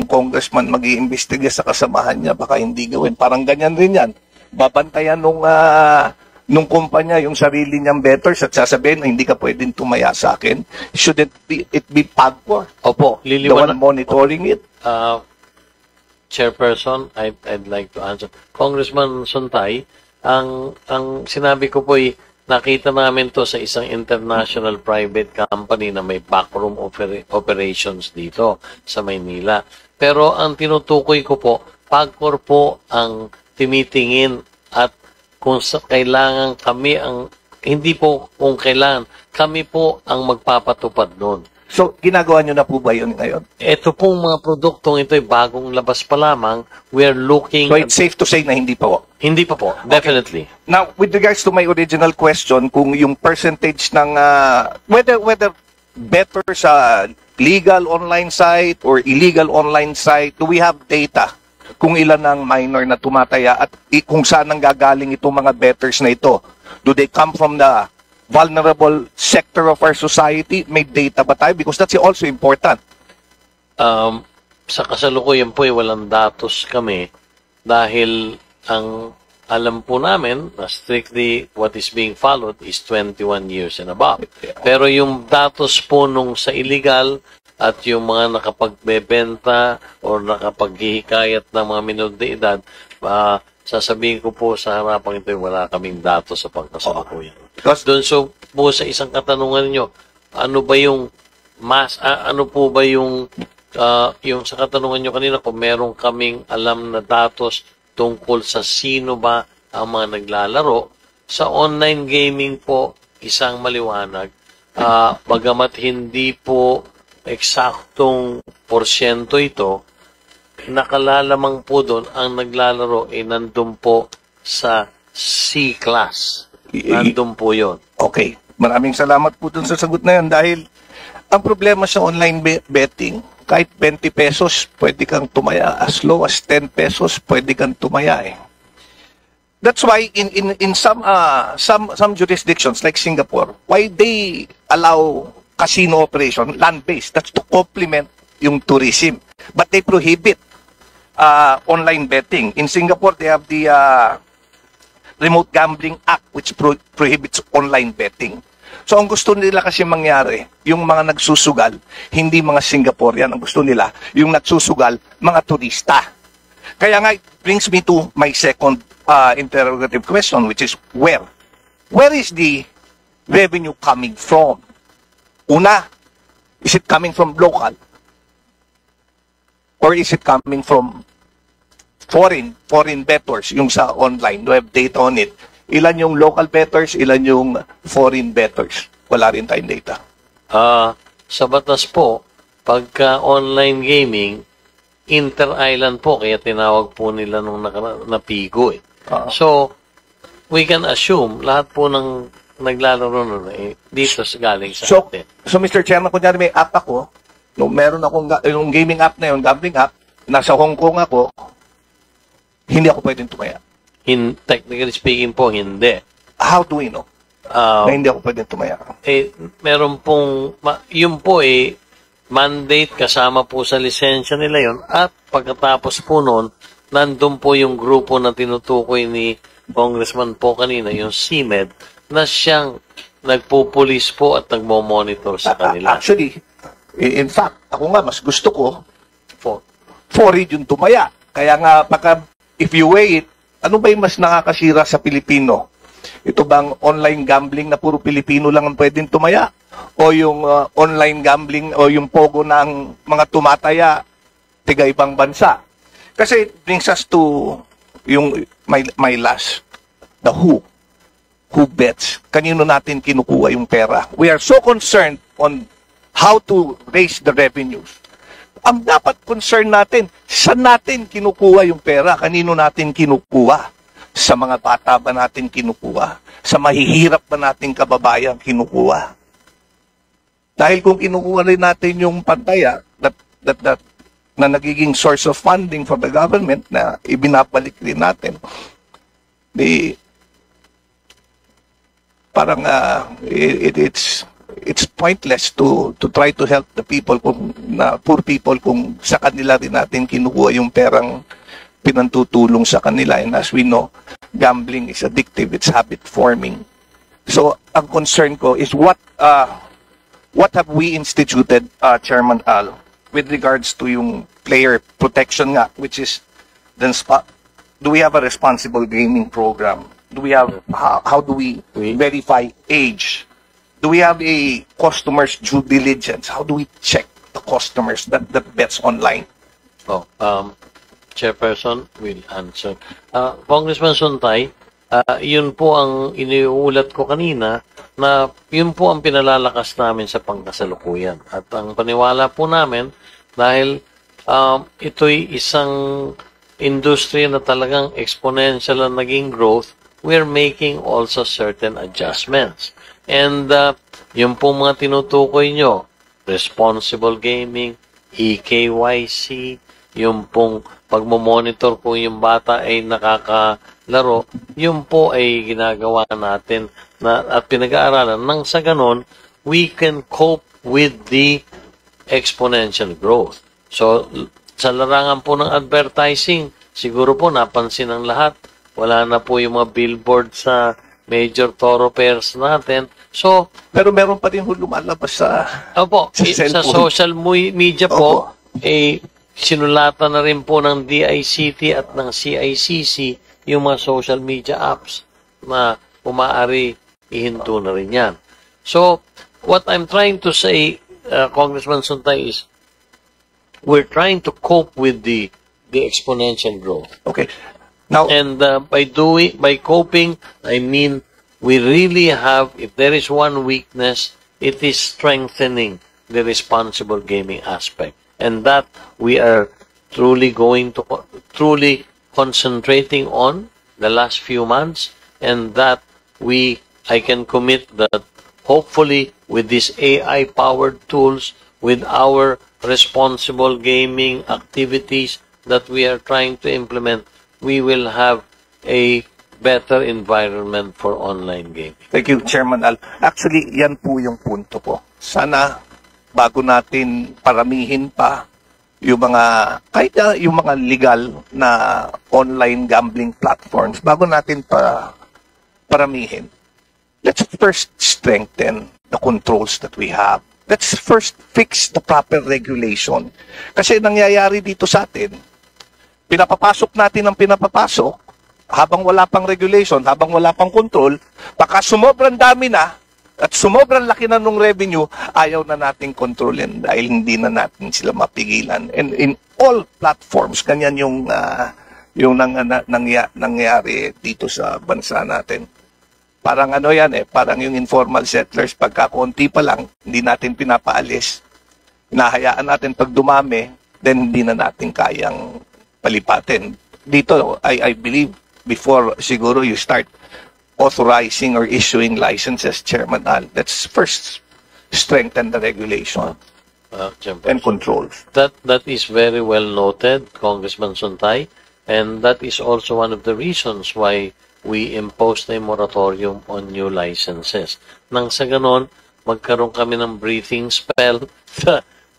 congressman mag-iimbestiga sa kasamahan niya, baka hindi gawin. Parang ganyan rin yan. Babantayan nung kumpanya yung sarili niyang bettors at sasabihin na hindi ka pwedeng tumaya sa akin. Shouldn't it be PAGCOR? Opo, The one monitoring it? Chairperson, I'd like to answer. Congressman Suntay, ang sinabi ko po ay nakita namin to sa isang international private company na may backroom operations dito sa Maynila. Pero ang tinutukoy ko po, PAGCOR po ang timitingin at kung kailangan kami hindi po kung kailangan, kami po ang magpapatupad nun. So, ginagawa nyo na po ba yun ngayon? Ito pong mga produktong ito ay bagong labas pa lamang. We're looking... So, it's safe to say na hindi pa po? Hindi pa po, definitely. Okay. Now, with regards to my original question, kung yung percentage ng... whether better sa legal online site or illegal online site, do we have data kung ilan ang minor na tumataya at kung saan ang gagaling itong mga bettors na ito? Do they come from the vulnerable sector of our society? May data ba tayo? Because that's also important. Sa kasalukuyan po, walang datos kami dahil ang alam po namin na strictly what is being followed is 21 years and above. Pero yung datos po nung sa illegal at yung mga nakapagbebenta o nakapaghihikayat ng mga minor de edad, sasabihin ko po sa harapan ito, wala kaming datos sa pagkasalukuyan. Doon so po sa isang katanungan niyo, ano ba yung ano po ba yung sa katanungan niyo kanina kung meron kaming alam na datos tungkol sa sino ba ang mga naglalaro sa online gaming po, isang maliwanag, bagamat hindi po eksaktong porsyento ito, nakalalamang po doon ang naglalaro ay nandun po sa C-class. Nandun po yun. Okay. Maraming salamat po dun sa sagot na yun dahil ang problema sa online betting, kahit 20 pesos, pwede kang tumaya. As low as 10 pesos, pwede kang tumaya eh. That's why in some jurisdictions like Singapore, why they allow casino operation, land-based, that's to complement yung tourism. But they prohibit online betting. In Singapore, they have the Remote Gambling Act which prohibits online betting. So ang gusto nila kasi mangyari, yung mga nagsusugal, hindi mga Singaporean, ang gusto nila, yung nagsusugal, mga turista. Kaya nga, it brings me to my second interrogative question, which is where? Where is the revenue coming from? Una, is it coming from local? Or is it coming from foreign bettors, yung sa online? Do have data on it? Ilan yung local bettors, ilan yung foreign bettors? Wala rin tayong data. Sa batas po, pagka online gaming, inter-island po, kaya tinawag po nila nung napigo eh. So, we can assume, lahat po ng naglalaro nun dito galing sa atin. So, Mr. Chairman, kunyari may app ako, meron akong yung gaming app na yun, gambling app, nasa Hong Kong ako, hindi ako pwedeng tumaya. Technically speaking po, hindi. How do we know na hindi ako pwedeng tumaya? Meron pong, yun po mandate kasama po sa lisensya nila yun. At pagkatapos po nun, nandun po yung grupo na tinutukoy ni Congressman po kanina, yung CMED, na siyang nagpupulis po at nagmo-monitor sa kanila. Actually, in fact, ako nga, mas gusto ko foreign yung tumaya. Kaya nga, if you weigh it, ano ba yung mas nakakasira sa Pilipino? Ito bang online gambling na puro Pilipino lang ang pwedeng tumaya? O yung online gambling o yung pogo ng mga tumataya tiga ibang bansa? Kasi it brings us to yung my last, the who bets. Kanino natin kinukuha yung pera? We are so concerned on how to raise the revenues. Ang dapat concern natin, saan natin kinukuha yung pera? Kanino natin kinukuha? Sa mga bata ba natin kinukuha? Sa mahihirap ba natin kababayan kinukuha? Dahil kung kinukuha rin natin yung pantaya na nagiging source of funding for the government na ibinabalik rin natin, parang it's pointless to try to help the people poor people kung sa kanila rin natin kinukuha yung perang pinantutulong sa kanila. And as we know, gambling is addictive, it's habit forming. So ang concern ko is what have we instituted, Chairman Al, with regards to yung player protection nga, which is then do we have a responsible gaming program? Do we have how do we verify age? Do we have a customer's due diligence? How do we check the customers that bets online? Chairperson will answer. Congressman Suntay, yun po ang iniulat ko kanina na yun po ang pinalalakas namin sa pangkasalukuyan. At ang paniwala po namin dahil ito'y isang industry na talagang exponential ang naging growth, we're making also certain adjustments. And yung po mga tinutukoy nyo, responsible gaming, EKYC, yung pong pagmamonitor kung yung bata ay nakakalaro, yun po ay ginagawa natin at pinag-aaralan. Nang sa ganon, we can cope with the exponential growth. So, sa larangan po ng advertising, siguro po napansin ng lahat, wala na po yung mga billboard sa major thoroughfares natin. So, pero meron pa rin lumalabas sa sa social media po, sinulatan na rin po ng DICT at ng CICC yung mga social media apps na umaari ihinto na rin yan. So, what I'm trying to say, Congressman Suntay, is we're trying to cope with the exponential growth. Okay. Now, and by coping, I mean we really have, if there is one weakness, it is strengthening the responsible gaming aspect. And that we are truly concentrating on the last few months, and that I can commit that hopefully with these AI-powered tools, with our responsible gaming activities that we are trying to implement, we will have a better environment for online gaming. Thank you, Chairman Al. Actually, yan po yung punto ko. Sana bago natin paramihin pa yung mga, kahit yung mga legal na online gambling platforms, bago natin paramihin, let's first strengthen the controls that we have. Let's first fix the proper regulation. Kasi nangyayari dito sa atin, pinapapasok natin ang pinapapasok, habang wala pang regulation, habang wala pang control, baka sumobrang dami na, at sumobrang laki na nung revenue, ayaw na nating kontrolin dahil hindi na natin sila mapigilan. And in all platforms, ganyan yung nangyari dito sa bansa natin. Parang ano yan parang yung informal settlers, pagka konti pa lang, hindi natin pinapaalis. Hinahayaan natin pag dumami, then hindi na natin kayang palipatin. Dito, I believe, before siguro you start authorizing or issuing licenses, Chairman Al, let's first strengthen the regulation and controls. That is very well noted, Congressman Suntay, and that is also one of the reasons why we imposed a moratorium on new licenses. Nang sa ganon, magkaroon kami ng breathing spell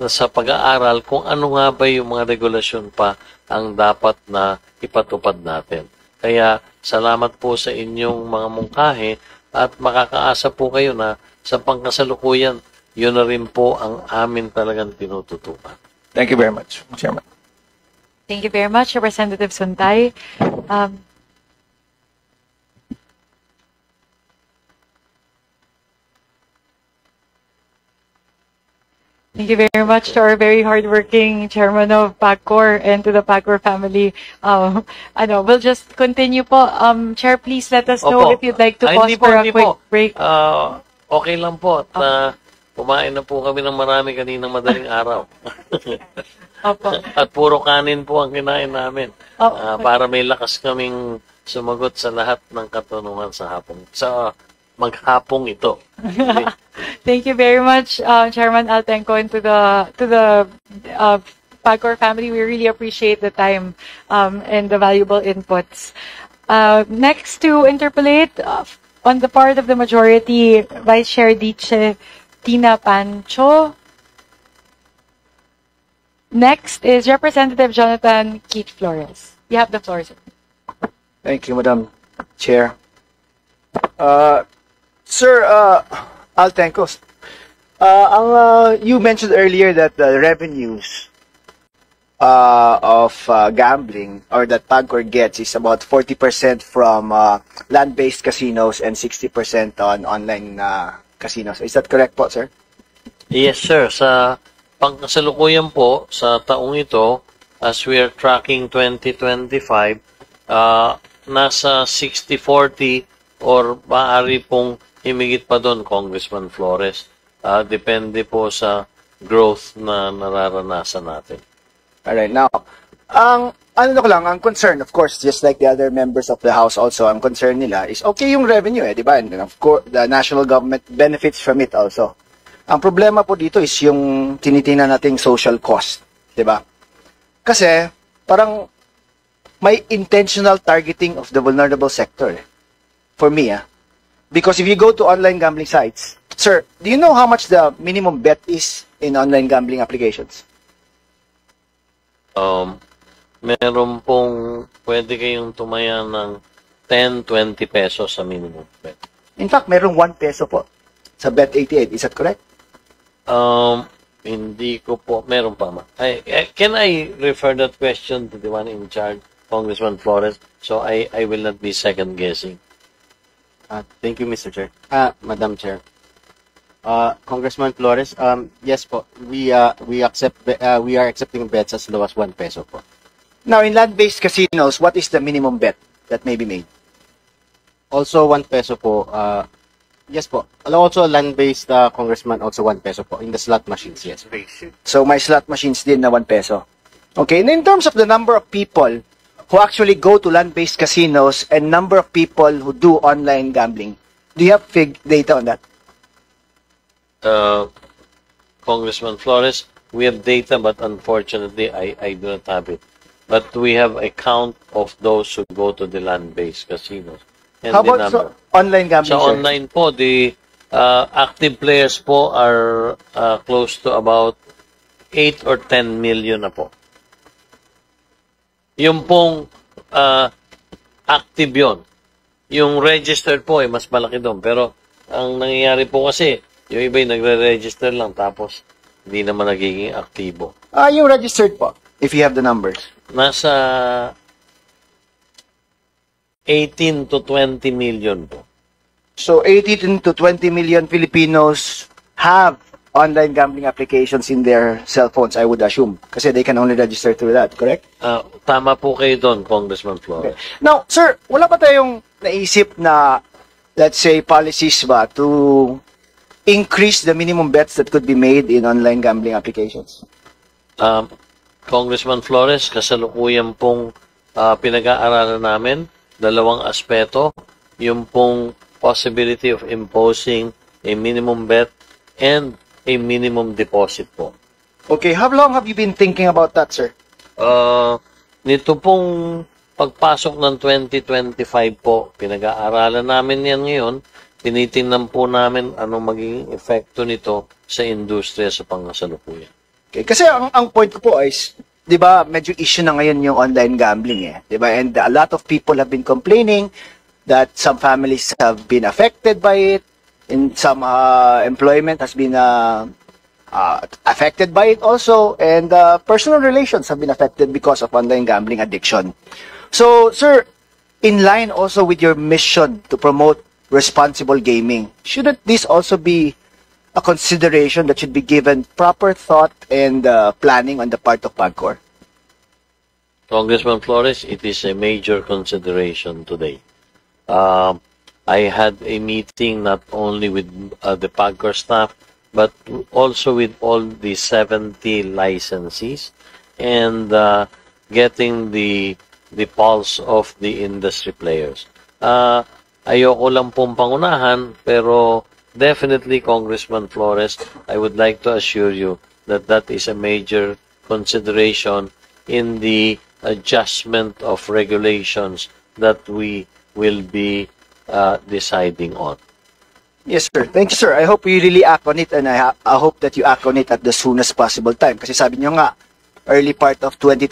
sa pag-aaral kung ano nga ba yung mga regulasyon pa ang dapat na ipatupad natin. Kaya salamat po sa inyong mga mungkahi at makakaasa po kayo na sa pangkasalukuyan, yun na rin po ang amin talagang tinututukan. Thank you very much, Chairman. Thank you very much, Representative Suntay. Thank you very much to our very hardworking chairman of PAGCOR and to the PAGCOR family. We'll just continue po. Chair, please let us know if you'd like to pause for a quick break. Okay lang po. Kumain na po kami ng marami kaninang madaling araw. At puro kanin po ang kinain namin. Para may lakas kaming sumagot sa lahat ng katanungan sa maghapong ito. Thank you very much, Chairman Altenco, and to the PAGCOR family. We really appreciate the time and the valuable inputs. Next to interpolate on the part of the majority, Vice Chair Diche, Tina Pancho. Next is Representative Jonathan Keith Flores. You have the floor, sir. Thank you, Madam Chair. Sir, Altencos, you mentioned earlier that the revenues of gambling, or that PAGCOR gets, is about 40% from land-based casinos and 60% on online casinos. Is that correct po, sir? Yes, sir. Sa pangkasalukuyan po, sa taong ito, as we are tracking 2025, nasa 60-40 or maaari pong himigit pa doon, Congressman Flores. Depende po sa growth na nararanasan natin. Alright, now, ang concern, of course, just like the other members of the House also, ang concern nila is, okay yung revenue di ba? And of course, the national government benefits from it also. Ang problema po dito is yung tinitingnan nating social cost, di ba? Kasi, parang may intentional targeting of the vulnerable sector. For me, because if you go to online gambling sites, sir, do you know how much the minimum bet is in online gambling applications? Meron pong pwede kayong tumaya ng 10-20 pesos sa minimum bet. In fact, merong 1 peso po sa Bet88. Is that correct? Hindi ko po. Meron pa ma. Can I refer that question to the one in charge, Congressman Flores? So I will not be second guessing. Thank you, Mr. Chair. Madam Chair. Congressman Flores, yes po, we are accepting bets as low as 1 peso po. Now, in land-based casinos, what is the minimum bet that may be made? Also 1 peso po. Yes po. Also land-based, Congressman, also 1 peso po. In the slot machines, yes. So, my slot machines din na 1 peso. Okay, and in terms of the number of people who actually go to land-based casinos and number of people who do online gambling, do you have data on that? Congressman Flores, we have data, but unfortunately, I do not have it. But we have a count of those who go to the land-based casinos. And how about online gambling, Sa sir? online po, the active players po are close to about 8 or 10 million na po. Yung pong active yon. Yung registered po, mas malaki doon. Pero ang nangyayari po kasi, yung iba yung nagre-register lang tapos hindi naman nagiging aktibo. Yung registered po, if you have the numbers. Nasa 18 to 20 million po. So, 18 to 20 million Filipinos have online gambling applications in their cell phones, I would assume. Kasi they can only register through that, correct? Tama po kayo doon, Congressman Flores. Okay. Now, sir, wala pa tayong naisip na, let's say, policies ba to increase the minimum bets that could be made in online gambling applications? Congressman Flores, kasalukuyan pong pinag-aaralan namin, dalawang aspeto, yung pong possibility of imposing a minimum bet and a minimum deposit po. Okay, how long have you been thinking about that, sir? Nito pong pagpasok ng 2025 po, pinag-aaralan namin yan ngayon, tinitingnan po namin anong magiging epekto nito sa industriya sa pangasalukuyan. Okay, kasi ang point ko po is, di ba, medyo issue na ngayon yung online gambling di ba? And a lot of people have been complaining that some families have been affected by it, and some employment has been affected by it also, and personal relations have been affected because of online gambling addiction. So, sir, in line also with your mission to promote responsible gaming, shouldn't this also be a consideration that should be given proper thought and planning on the part of PAGCOR? Congressman Flores, it is a major consideration today. I had a meeting not only with the PAGCOR staff, but also with all the 70 licensees and getting the pulse of the industry players. Ayoko lang pong pangunahan, pero definitely, Congressman Flores, I would like to assure you that that is a major consideration in the adjustment of regulations that we will be deciding on. Yes, sir. Thank you, sir. I hope you really act on it, and I hope that you act on it at the soonest possible time. Kasi sabi nyo nga, early part of 2020